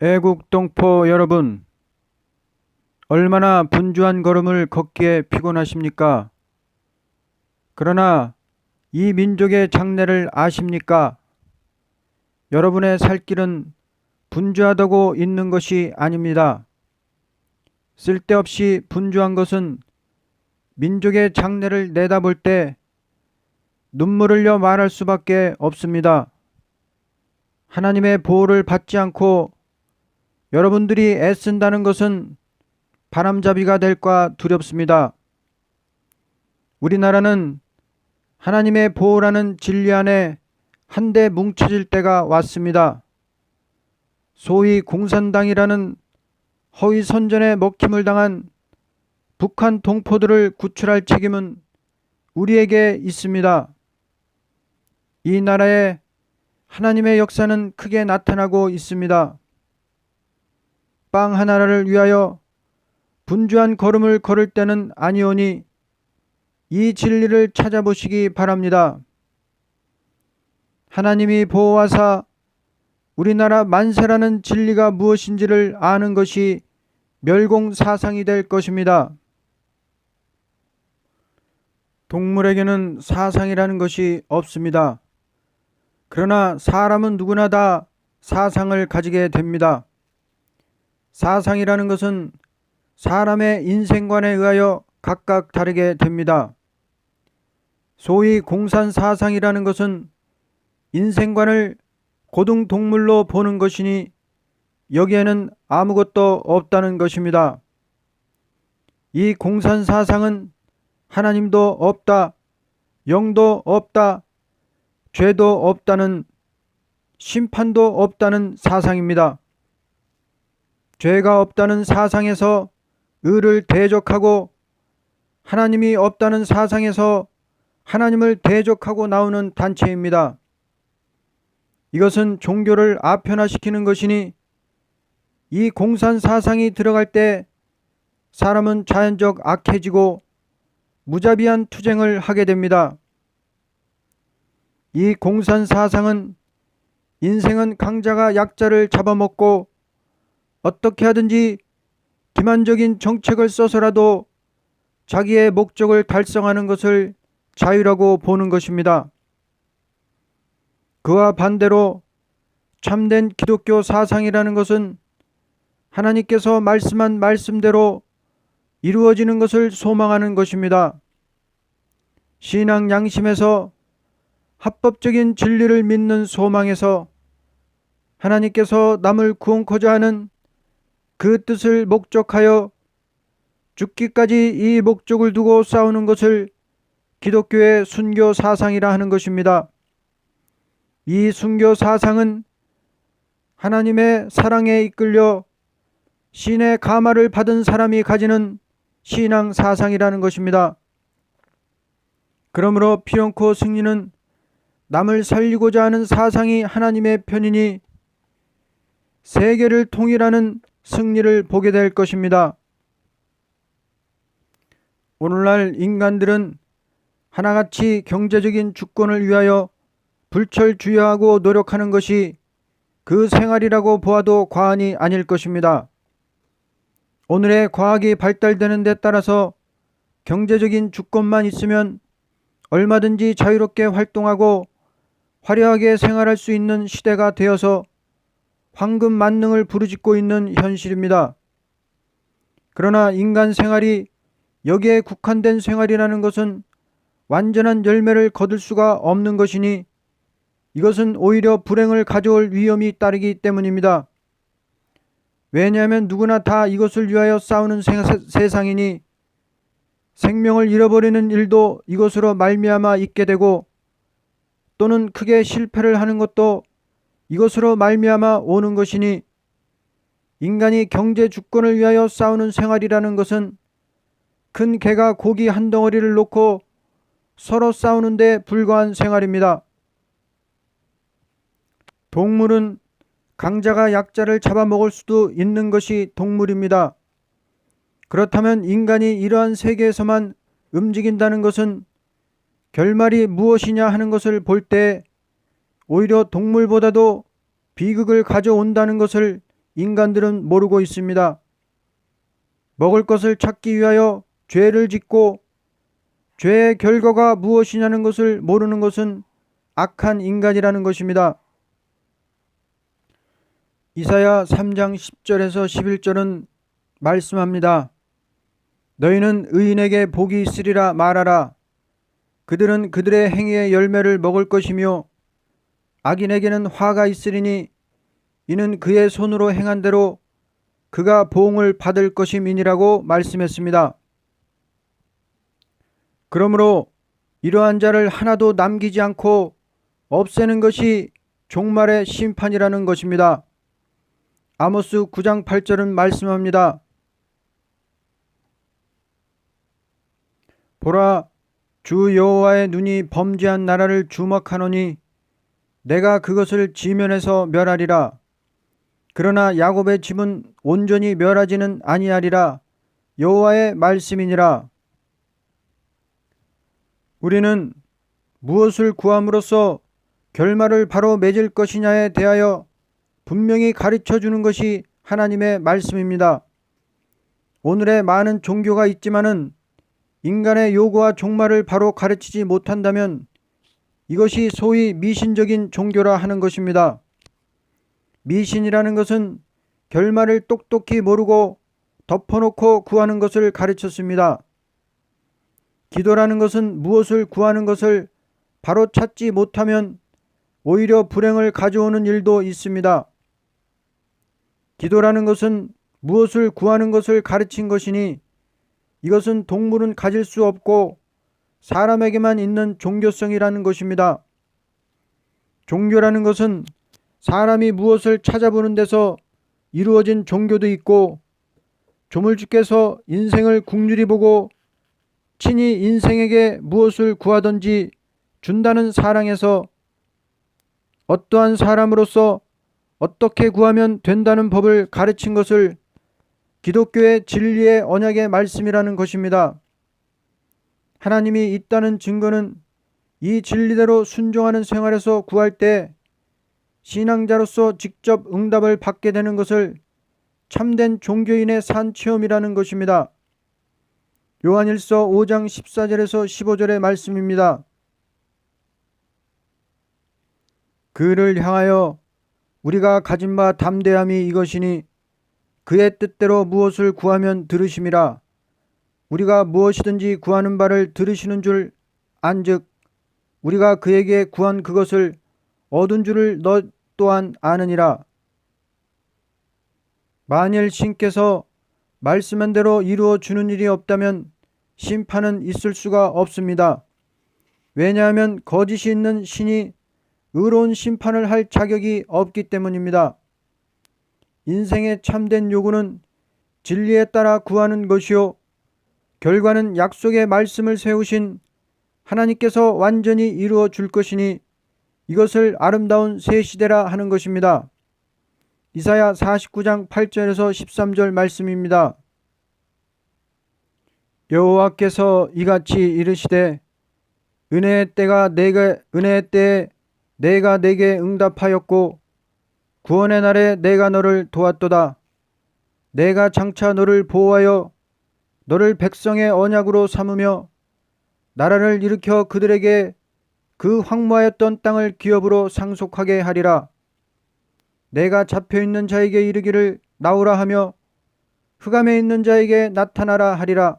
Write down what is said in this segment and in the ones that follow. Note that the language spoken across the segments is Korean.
애국 동포 여러분, 얼마나 분주한 걸음을 걷기에 피곤하십니까? 그러나 이 민족의 장래를 아십니까? 여러분의 살 길은 분주하다고 있는 것이 아닙니다. 쓸데없이 분주한 것은 민족의 장래를 내다볼 때 눈물 흘려 말할 수밖에 없습니다. 하나님의 보호를 받지 않고 여러분들이 애쓴다는 것은 바람잡이가 될까 두렵습니다. 우리나라는 하나님의 보호라는 진리 안에 한데 뭉쳐질 때가 왔습니다. 소위 공산당이라는 허위 선전에 먹힘을 당한 북한 동포들을 구출할 책임은 우리에게 있습니다. 이 나라에 하나님의 역사는 크게 나타나고 있습니다. 빵 하나를 위하여 분주한 걸음을 걸을 때는 아니오니 이 진리를 찾아보시기 바랍니다. 하나님이 보호하사 우리나라 만세라는 진리가 무엇인지를 아는 것이 멸공사상이 될 것입니다. 동물에게는 사상이라는 것이 없습니다. 그러나 사람은 누구나 다 사상을 가지게 됩니다. 사상이라는 것은 사람의 인생관에 의하여 각각 다르게 됩니다. 소위 공산사상이라는 것은 인생관을 고등동물로 보는 것이니 여기에는 아무것도 없다는 것입니다. 이 공산사상은 하나님도 없다, 영도 없다, 죄도 없다는, 심판도 없다는 사상입니다. 죄가 없다는 사상에서 의를 대적하고 하나님이 없다는 사상에서 하나님을 대적하고 나오는 단체입니다. 이것은 종교를 아편화시키는 것이니 이 공산사상이 들어갈 때 사람은 자연적 악해지고 무자비한 투쟁을 하게 됩니다. 이 공산사상은 인생은 강자가 약자를 잡아먹고 어떻게 하든지 기만적인 정책을 써서라도 자기의 목적을 달성하는 것을 자유라고 보는 것입니다. 그와 반대로 참된 기독교 사상이라는 것은 하나님께서 말씀한 말씀대로 이루어지는 것을 소망하는 것입니다. 신앙 양심에서 합법적인 진리를 믿는 소망에서 하나님께서 남을 구원코자 하는 그 뜻을 목적하여 죽기까지 이 목적을 두고 싸우는 것을 기독교의 순교 사상이라 하는 것입니다. 이 순교 사상은 하나님의 사랑에 이끌려 신의 감화를 받은 사람이 가지는 신앙 사상이라는 것입니다. 그러므로 피런코 승리는 남을 살리고자 하는 사상이 하나님의 편이니 세계를 통일하는 승리를 보게 될 것입니다. 오늘날 인간들은 하나같이 경제적인 주권을 위하여 불철주야하고 노력하는 것이 그 생활이라고 보아도 과언이 아닐 것입니다. 오늘의 과학이 발달되는 데 따라서 경제적인 주권만 있으면 얼마든지 자유롭게 활동하고 화려하게 생활할 수 있는 시대가 되어서 황금 만능을 부르짖고 있는 현실입니다. 그러나 인간 생활이 여기에 국한된 생활이라는 것은 완전한 열매를 거둘 수가 없는 것이니 이것은 오히려 불행을 가져올 위험이 따르기 때문입니다. 왜냐하면 누구나 다 이것을 위하여 싸우는 세상이니 생명을 잃어버리는 일도 이것으로 말미암아 있게 되고 또는 크게 실패를 하는 것도 이것으로 말미암아 오는 것이니 인간이 경제 주권을 위하여 싸우는 생활이라는 것은 큰 개가 고기 한 덩어리를 놓고 서로 싸우는 데 불과한 생활입니다. 동물은 강자가 약자를 잡아먹을 수도 있는 것이 동물입니다. 그렇다면 인간이 이러한 세계에서만 움직인다는 것은 결말이 무엇이냐 하는 것을 볼 때 오히려 동물보다도 비극을 가져온다는 것을 인간들은 모르고 있습니다. 먹을 것을 찾기 위하여 죄를 짓고 죄의 결과가 무엇이냐는 것을 모르는 것은 악한 인간이라는 것입니다. 이사야 3장 10절에서 11절은 말씀합니다. 너희는 의인에게 복이 있으리라 말하라. 그들은 그들의 행위의 열매를 먹을 것이며 악인에게는 화가 있으리니 이는 그의 손으로 행한 대로 그가 보응을 받을 것임이니라고 말씀했습니다. 그러므로 이러한 자를 하나도 남기지 않고 없애는 것이 종말의 심판이라는 것입니다. 아모스 9장 8절은 말씀합니다. 보라, 주 여호와의 눈이 범죄한 나라를 주목하노니 내가 그것을 지면에서 멸하리라. 그러나 야곱의 집은 온전히 멸하지는 아니하리라. 여호와의 말씀이니라. 우리는 무엇을 구함으로써 결말을 바로 맺을 것이냐에 대하여 분명히 가르쳐 주는 것이 하나님의 말씀입니다. 오늘의 많은 종교가 있지만은 인간의 요구와 종말을 바로 가르치지 못한다면 이것이 소위 미신적인 종교라 하는 것입니다. 미신이라는 것은 결말을 똑똑히 모르고 덮어놓고 구하는 것을 가르쳤습니다. 기도라는 것은 무엇을 구하는 것을 바로 찾지 못하면 오히려 불행을 가져오는 일도 있습니다. 기도라는 것은 무엇을 구하는 것을 가르친 것이니 이것은 동물은 가질 수 없고 사람에게만 있는 종교성이라는 것입니다. 종교라는 것은 사람이 무엇을 찾아보는 데서 이루어진 종교도 있고 조물주께서 인생을 국률이 보고 친히 인생에게 무엇을 구하든지 준다는 사랑에서 어떠한 사람으로서 어떻게 구하면 된다는 법을 가르친 것을 기독교의 진리의 언약의 말씀이라는 것입니다. 하나님이 있다는 증거는 이 진리대로 순종하는 생활에서 구할 때 신앙자로서 직접 응답을 받게 되는 것을 참된 종교인의 산 체험이라는 것입니다. 요한일서 5장 14절에서 15절의 말씀입니다. 그를 향하여 우리가 가진 바 담대함이 이것이니 그의 뜻대로 무엇을 구하면 들으심이라. 우리가 무엇이든지 구하는 바를 들으시는 줄 안즉 우리가 그에게 구한 그것을 얻은 줄을 너 또한 아느니라. 만일 신께서 말씀한 대로 이루어 주는 일이 없다면 심판은 있을 수가 없습니다. 왜냐하면 거짓이 있는 신이 의로운 심판을 할 자격이 없기 때문입니다. 인생의 참된 요구는 진리에 따라 구하는 것이요 결과는 약속의 말씀을 세우신 하나님께서 완전히 이루어 줄 것이니 이것을 아름다운 새 시대라 하는 것입니다. 이사야 49장 8절에서 13절 말씀입니다. 여호와께서 이같이 이르시되 은혜의 때에 내가 내게 응답하였고 구원의 날에 내가 너를 도왔도다. 내가 장차 너를 보호하여 너를 백성의 언약으로 삼으며 나라를 일으켜 그들에게 그 황무하였던 땅을 기업으로 상속하게 하리라. 내가 잡혀있는 자에게 이르기를 나오라 하며 흑암에 있는 자에게 나타나라 하리라.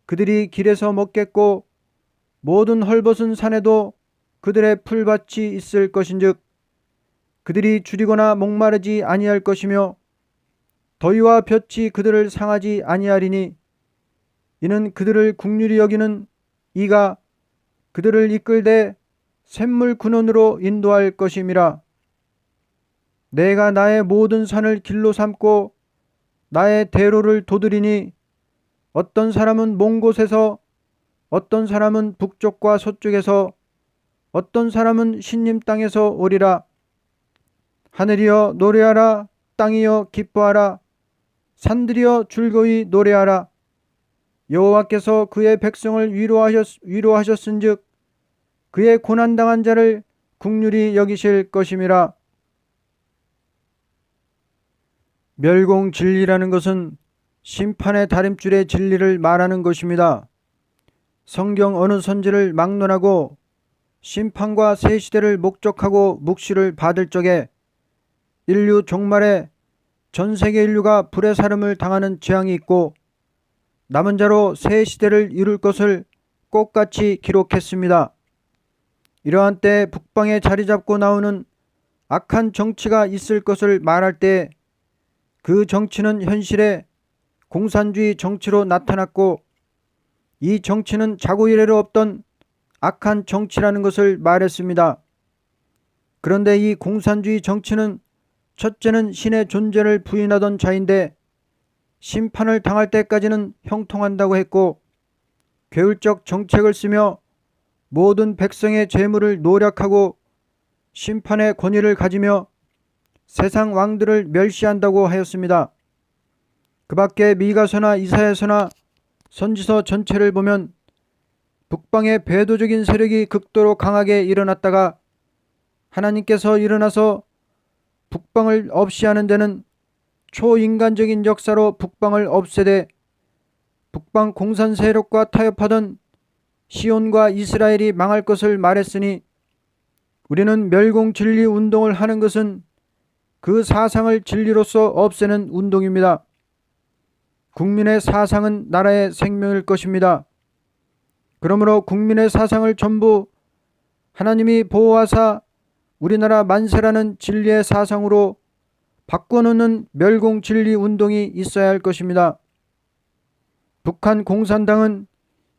그들이 길에서 먹겠고 모든 헐벗은 산에도 그들의 풀밭이 있을 것인즉 그들이 줄이거나 목마르지 아니할 것이며 더위와 볕이 그들을 상하지 아니하리니 이는 그들을 긍휼히 여기는 이가 그들을 이끌되 샘물 근원으로 인도할 것임이라. 내가 나의 모든 산을 길로 삼고 나의 대로를 도드리니 어떤 사람은 먼 곳에서 어떤 사람은 북쪽과 서쪽에서 어떤 사람은 신님 땅에서 오리라. 하늘이여 노래하라. 땅이여 기뻐하라. 산들이여 즐거이 노래하라. 여호와께서 그의 백성을 위로하셨은즉 그의 고난당한 자를 긍휼히 여기실 것임이라. 멸공 진리라는 것은 심판의 다림줄의 진리를 말하는 것입니다. 성경 어느 선지를 막론하고 심판과 새 시대를 목적하고 묵시를 받을 적에 인류 종말에 전 세계 인류가 불의 사름을 당하는 재앙이 있고 남은 자로 새 시대를 이룰 것을 똑같이 기록했습니다. 이러한 때 북방에 자리 잡고 나오는 악한 정치가 있을 것을 말할 때 그 정치는 현실에 공산주의 정치로 나타났고 이 정치는 자고 이래로 없던 악한 정치라는 것을 말했습니다. 그런데 이 공산주의 정치는 첫째는 신의 존재를 부인하던 자인데 심판을 당할 때까지는 형통한다고 했고 계율적 정책을 쓰며 모든 백성의 재물을 노력하고 심판의 권위를 가지며 세상 왕들을 멸시한다고 하였습니다. 그 밖에 미가서나 이사야서나 선지서 전체를 보면 북방의 배도적인 세력이 극도로 강하게 일어났다가 하나님께서 일어나서 북방을 없이하는 데는 초인간적인 역사로 북방을 없애되 북방 공산 세력과 타협하던 시온과 이스라엘이 망할 것을 말했으니 우리는 멸공 진리 운동을 하는 것은 그 사상을 진리로서 없애는 운동입니다. 국민의 사상은 나라의 생명일 것입니다. 그러므로 국민의 사상을 전부 하나님이 보호하사 우리나라 만세라는 진리의 사상으로 바꿔놓는 멸공 진리 운동이 있어야 할 것입니다. 북한 공산당은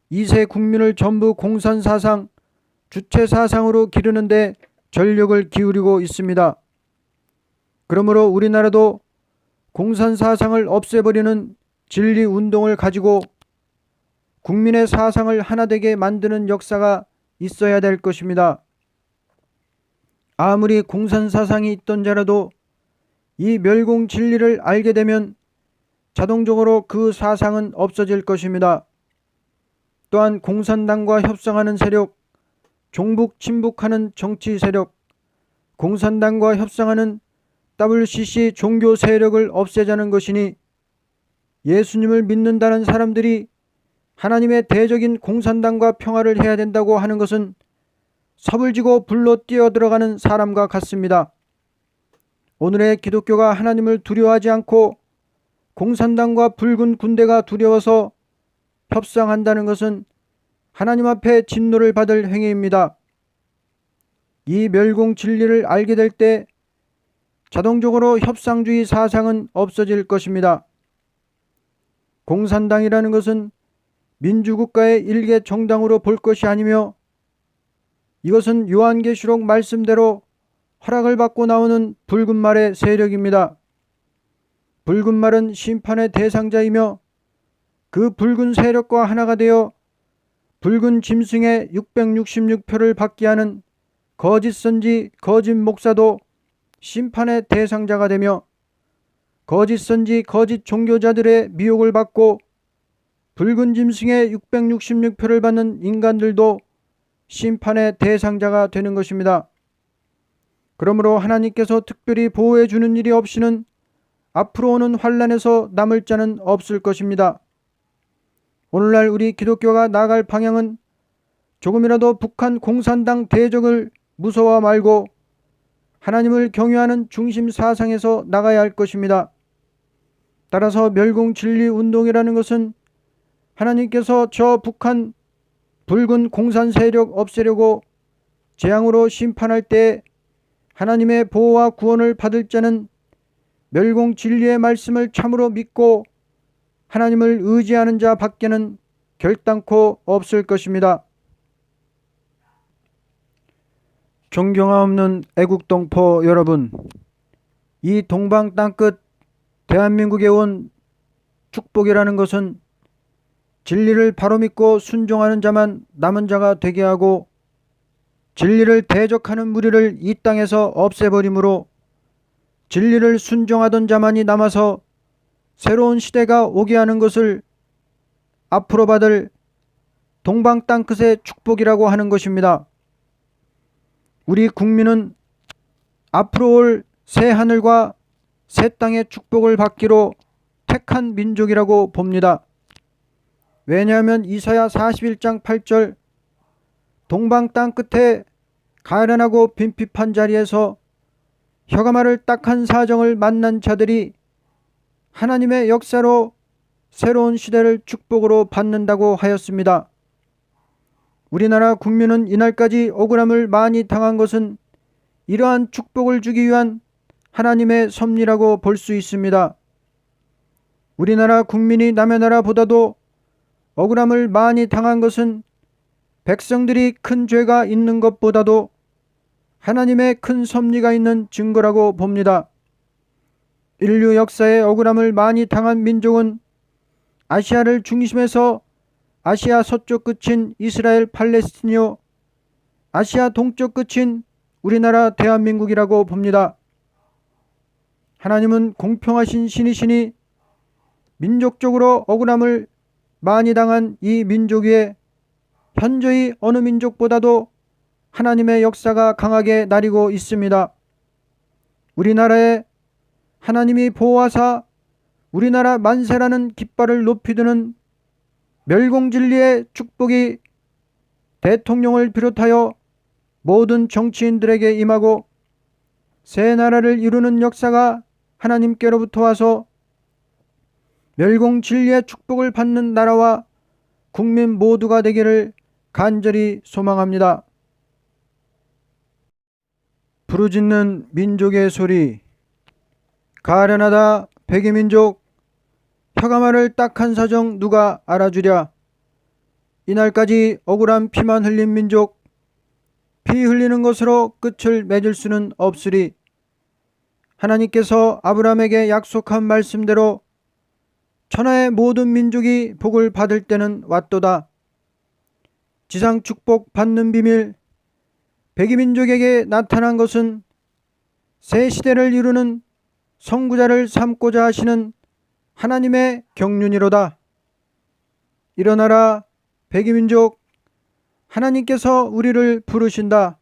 2세 국민을 전부 공산사상, 주체사상으로 기르는데 전력을 기울이고 있습니다. 그러므로 우리나라도 공산사상을 없애버리는 진리운동을 가지고 국민의 사상을 하나되게 만드는 역사가 있어야 될 것입니다. 아무리 공산사상이 있던 자라도 이 멸공 진리를 알게 되면 자동적으로 그 사상은 없어질 것입니다. 또한 공산당과 협상하는 세력, 종북 친북하는 정치 세력, 공산당과 협상하는 WCC 종교 세력을 없애자는 것이니 예수님을 믿는다는 사람들이 하나님의 대적인 공산당과 평화를 해야 된다고 하는 것은 섭을 지고 불로 뛰어들어가는 사람과 같습니다. 오늘의 기독교가 하나님을 두려워하지 않고 공산당과 붉은 군대가 두려워서 협상한다는 것은 하나님 앞에 진노를 받을 행위입니다. 이 멸공 진리를 알게 될 때 자동적으로 협상주의 사상은 없어질 것입니다. 공산당이라는 것은 민주국가의 일개 정당으로 볼 것이 아니며 이것은 요한계시록 말씀대로 허락을 받고 나오는 붉은 말의 세력입니다. 붉은 말은 심판의 대상자이며 그 붉은 세력과 하나가 되어 붉은 짐승의 666표를 받게 하는 거짓 선지, 거짓 목사도 심판의 대상자가 되며 거짓 선지, 거짓 종교자들의 미혹을 받고 붉은 짐승의 666표를 받는 인간들도 심판의 대상자가 되는 것입니다. 그러므로 하나님께서 특별히 보호해 주는 일이 없이는 앞으로 오는 환란에서 남을 자는 없을 것입니다. 오늘날 우리 기독교가 나갈 방향은 조금이라도 북한 공산당 대적을 무서워 말고 하나님을 경외하는 중심 사상에서 나가야 할 것입니다. 따라서 멸공 진리 운동이라는 것은 하나님께서 저 북한 붉은 공산 세력 없애려고 재앙으로 심판할 때 하나님의 보호와 구원을 받을 자는 멸공 진리의 말씀을 참으로 믿고 하나님을 의지하는 자 밖에는 결단코 없을 것입니다. 존경함없는 애국동포 여러분, 이 동방 땅끝 대한민국에 온 축복이라는 것은 진리를 바로 믿고 순종하는 자만 남은 자가 되게 하고 진리를 대적하는 무리를 이 땅에서 없애버리므로 진리를 순종하던 자만이 남아서 새로운 시대가 오게 하는 것을 앞으로 받을 동방 땅끝의 축복이라고 하는 것입니다. 우리 국민은 앞으로 올 새 하늘과 새 땅의 축복을 받기로 택한 민족이라고 봅니다. 왜냐하면 이사야 41장 8절 동방 땅 끝에 가련하고 빈핍한 자리에서 혀가 마를 딱한 사정을 만난 자들이 하나님의 역사로 새로운 시대를 축복으로 받는다고 하였습니다. 우리나라 국민은 이날까지 억울함을 많이 당한 것은 이러한 축복을 주기 위한 하나님의 섭리라고 볼 수 있습니다. 우리나라 국민이 남의 나라보다도 억울함을 많이 당한 것은 백성들이 큰 죄가 있는 것보다도 하나님의 큰 섭리가 있는 증거라고 봅니다. 인류 역사에 억울함을 많이 당한 민족은 아시아를 중심해서 아시아 서쪽 끝인 이스라엘 팔레스틴이요, 아시아 동쪽 끝인 우리나라 대한민국이라고 봅니다. 하나님은 공평하신 신이시니 민족적으로 억울함을 많이 당한 이 민족 위에 현저히 어느 민족보다도 하나님의 역사가 강하게 나리고 있습니다. 우리나라에 하나님이 보호하사 우리나라 만세라는 깃발을 높이 드는 멸공진리의 축복이 대통령을 비롯하여 모든 정치인들에게 임하고 새 나라를 이루는 역사가 하나님께로부터 와서 멸공진리의 축복을 받는 나라와 국민 모두가 되기를 간절히 소망합니다. 부르짖는 민족의 소리. 가련하다 백이민족, 혀가 마를 딱한 사정 누가 알아주랴. 이날까지 억울한 피만 흘린 민족, 피 흘리는 것으로 끝을 맺을 수는 없으리. 하나님께서 아브라함에게 약속한 말씀대로 천하의 모든 민족이 복을 받을 때는 왔도다. 지상 축복 받는 비밀, 백이민족에게 나타난 것은 새 시대를 이루는 선구자를 삼고자 하시는 하나님의 경륜이로다. 일어나라 백이민족, 하나님께서 우리를 부르신다.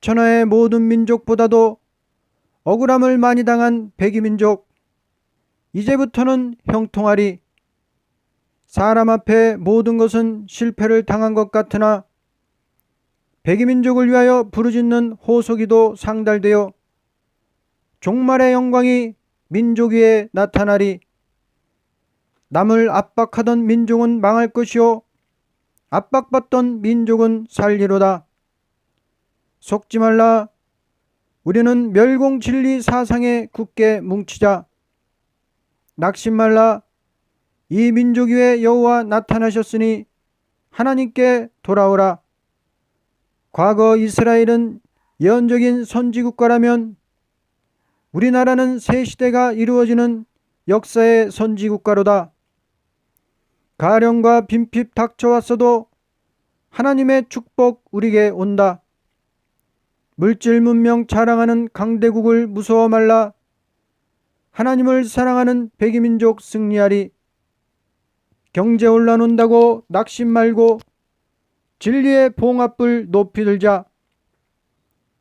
천하의 모든 민족보다도 억울함을 많이 당한 백이민족, 이제부터는 형통하리. 사람 앞에 모든 것은 실패를 당한 것 같으나 백이민족을 위하여 부르짖는 호소기도 상달되어 종말의 영광이 민족 위에 나타나리. 남을 압박하던 민족은 망할 것이요 압박받던 민족은 살리로다. 속지 말라. 우리는 멸공진리 사상에 굳게 뭉치자. 낙심 말라. 이 민족 위에 여호와 나타나셨으니 하나님께 돌아오라. 과거 이스라엘은 예언적인 선지국가라면 우리나라는 새 시대가 이루어지는 역사의 선지국가로다. 가련과 빈핍 닥쳐왔어도 하나님의 축복 우리에게 온다. 물질 문명 자랑하는 강대국을 무서워 말라. 하나님을 사랑하는 백이민족 승리하리. 경제 혼란 온다고 낙심 말고 진리의 봉합불 높이 들자.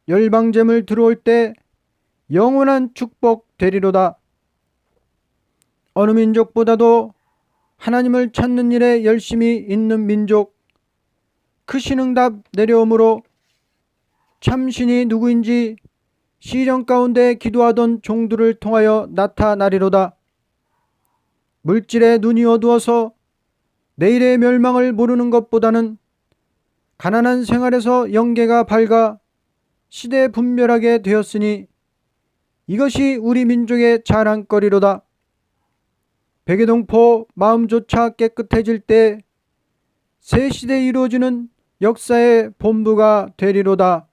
열방잼을 들어올 때 영원한 축복 되리로다. 어느 민족보다도 하나님을 찾는 일에 열심히 있는 민족, 크신 응답 내려오므로 참신이 누구인지 시련 가운데 기도하던 종들을 통하여 나타나리로다. 물질에 눈이 어두워서 내일의 멸망을 모르는 것보다는 가난한 생활에서 영계가 밝아 시대 분별하게 되었으니 이것이 우리 민족의 자랑거리로다. 백의동포 마음조차 깨끗해질 때 새 시대에 이루어지는 역사의 본부가 되리로다.